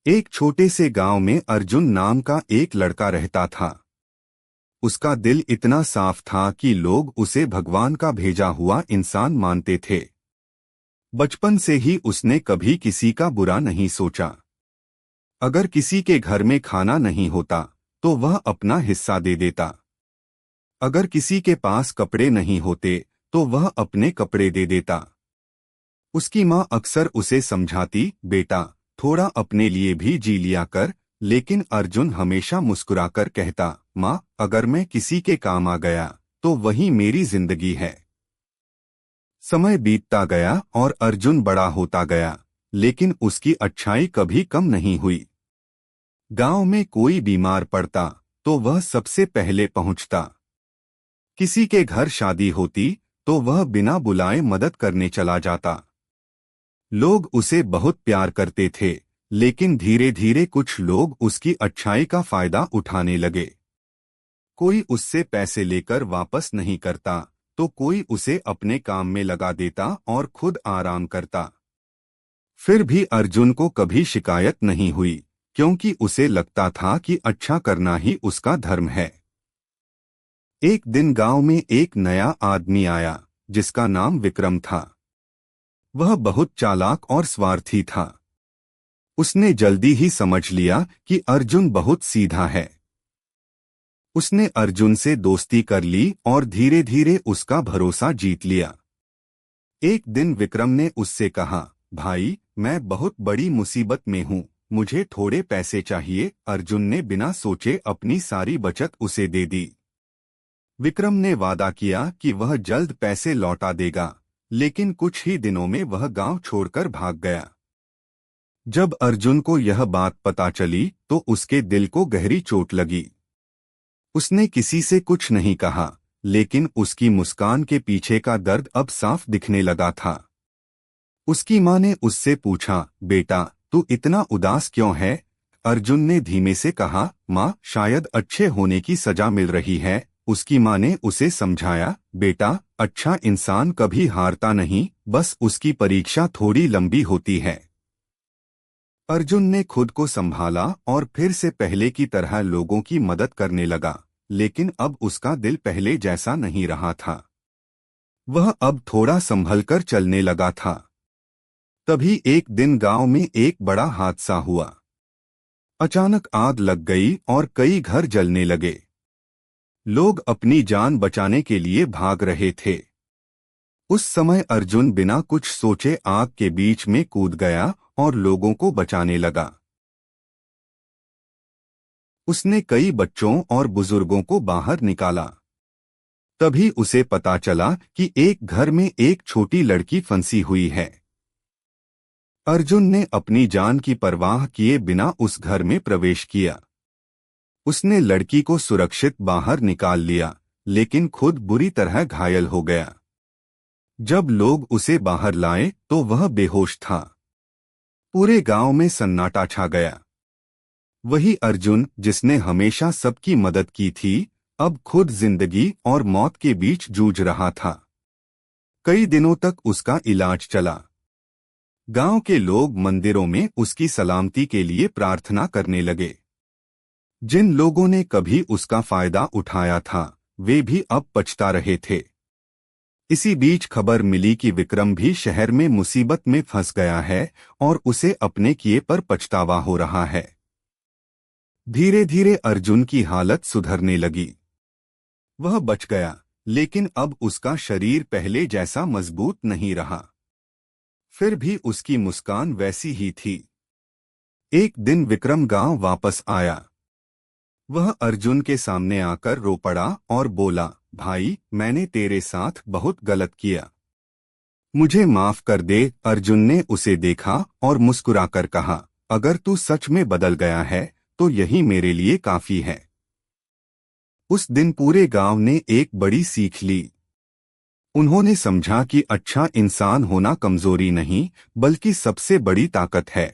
एक छोटे से गांव में अर्जुन नाम का एक लड़का रहता था। उसका दिल इतना साफ था कि लोग उसे भगवान का भेजा हुआ इंसान मानते थे। बचपन से ही उसने कभी किसी का बुरा नहीं सोचा। अगर किसी के घर में खाना नहीं होता तो वह अपना हिस्सा दे देता। अगर किसी के पास कपड़े नहीं होते तो वह अपने कपड़े दे देता। उसकी माँ अक्सर उसे समझाती, बेटा थोड़ा अपने लिए भी जी लिया कर, लेकिन अर्जुन हमेशा मुस्कुराकर कहता, माँ अगर मैं किसी के काम आ गया तो वही मेरी जिंदगी है। समय बीतता गया और अर्जुन बड़ा होता गया, लेकिन उसकी अच्छाई कभी कम नहीं हुई। गांव में कोई बीमार पड़ता तो वह सबसे पहले पहुंचता। किसी के घर शादी होती तो वह बिना बुलाए मदद करने चला जाता। लोग उसे बहुत प्यार करते थे, लेकिन धीरे धीरे कुछ लोग उसकी अच्छाई का फायदा उठाने लगे। कोई उससे पैसे लेकर वापस नहीं करता तो कोई उसे अपने काम में लगा देता और खुद आराम करता। फिर भी अर्जुन को कभी शिकायत नहीं हुई, क्योंकि उसे लगता था कि अच्छा करना ही उसका धर्म है। एक दिन गांव में एक नया आदमी आया जिसका नाम विक्रम था। वह बहुत चालाक और स्वार्थी था। उसने जल्दी ही समझ लिया कि अर्जुन बहुत सीधा है। उसने अर्जुन से दोस्ती कर ली और धीरे धीरे उसका भरोसा जीत लिया। एक दिन विक्रम ने उससे कहा, भाई मैं बहुत बड़ी मुसीबत में हूँ, मुझे थोड़े पैसे चाहिए। अर्जुन ने बिना सोचे अपनी सारी बचत उसे दे दी। विक्रम ने वादा किया कि वह जल्द पैसे लौटा देगा, लेकिन कुछ ही दिनों में वह गांव छोड़कर भाग गया। जब अर्जुन को यह बात पता चली तो उसके दिल को गहरी चोट लगी। उसने किसी से कुछ नहीं कहा, लेकिन उसकी मुस्कान के पीछे का दर्द अब साफ दिखने लगा था। उसकी माँ ने उससे पूछा, बेटा तू इतना उदास क्यों है? अर्जुन ने धीमे से कहा, माँ शायद अच्छे होने की सजा मिल रही है। उसकी माँ ने उसे समझाया, बेटा अच्छा इंसान कभी हारता नहीं, बस उसकी परीक्षा थोड़ी लंबी होती है। अर्जुन ने खुद को संभाला और फिर से पहले की तरह लोगों की मदद करने लगा, लेकिन अब उसका दिल पहले जैसा नहीं रहा था। वह अब थोड़ा संभलकर चलने लगा था। तभी एक दिन गांव में एक बड़ा हादसा हुआ। अचानक आग लग गई और कई घर जलने लगे। लोग अपनी जान बचाने के लिए भाग रहे थे। उस समय अर्जुन बिना कुछ सोचे आग के बीच में कूद गया और लोगों को बचाने लगा। उसने कई बच्चों और बुजुर्गों को बाहर निकाला। तभी उसे पता चला कि एक घर में एक छोटी लड़की फंसी हुई है। अर्जुन ने अपनी जान की परवाह किए बिना उस घर में प्रवेश किया। उसने लड़की को सुरक्षित बाहर निकाल लिया, लेकिन खुद बुरी तरह घायल हो गया। जब लोग उसे बाहर लाए तो वह बेहोश था। पूरे गांव में सन्नाटा छा गया। वही अर्जुन जिसने हमेशा सबकी मदद की थी, अब खुद जिंदगी और मौत के बीच जूझ रहा था। कई दिनों तक उसका इलाज चला। गांव के लोग मंदिरों में उसकी सलामती के लिए प्रार्थना करने लगे। जिन लोगों ने कभी उसका फायदा उठाया था, वे भी अब पछता रहे थे। इसी बीच खबर मिली कि विक्रम भी शहर में मुसीबत में फंस गया है और उसे अपने किए पर पछतावा हो रहा है। धीरे धीरे अर्जुन की हालत सुधरने लगी। वह बच गया, लेकिन अब उसका शरीर पहले जैसा मजबूत नहीं रहा। फिर भी उसकी मुस्कान वैसी ही थी। एक दिन विक्रम गांव वापस आया। वह अर्जुन के सामने आकर रो पड़ा और बोला, भाई मैंने तेरे साथ बहुत गलत किया, मुझे माफ कर दे। अर्जुन ने उसे देखा और मुस्कुराकर कहा, अगर तू सच में बदल गया है तो यही मेरे लिए काफी है। उस दिन पूरे गांव ने एक बड़ी सीख ली। उन्होंने समझा कि अच्छा इंसान होना कमजोरी नहीं, बल्कि सबसे बड़ी ताकत है।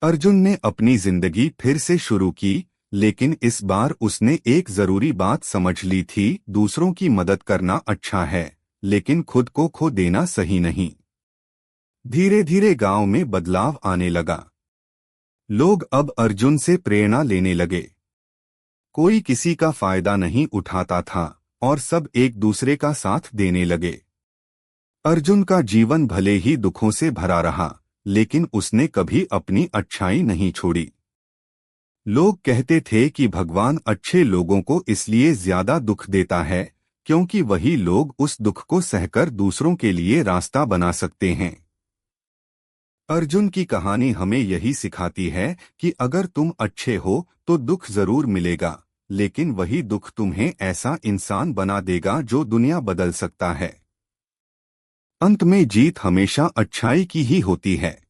अर्जुन ने अपनी जिंदगी फिर से शुरू की, लेकिन इस बार उसने एक जरूरी बात समझ ली थी, दूसरों की मदद करना अच्छा है, लेकिन खुद को खो देना सही नहीं। धीरे धीरे गांव में बदलाव आने लगा। लोग अब अर्जुन से प्रेरणा लेने लगे। कोई किसी का फायदा नहीं उठाता था और सब एक दूसरे का साथ देने लगे। अर्जुन का जीवन भले ही दुखों से भरा रहा, लेकिन उसने कभी अपनी अच्छाई नहीं छोड़ी। लोग कहते थे कि भगवान अच्छे लोगों को इसलिए ज्यादा दुख देता है क्योंकि वही लोग उस दुख को सहकर दूसरों के लिए रास्ता बना सकते हैं। अर्जुन की कहानी हमें यही सिखाती है कि अगर तुम अच्छे हो तो दुख जरूर मिलेगा, लेकिन वही दुख तुम्हें ऐसा इंसान बना देगा जो दुनिया बदल सकता है। अंत में जीत हमेशा अच्छाई की ही होती है।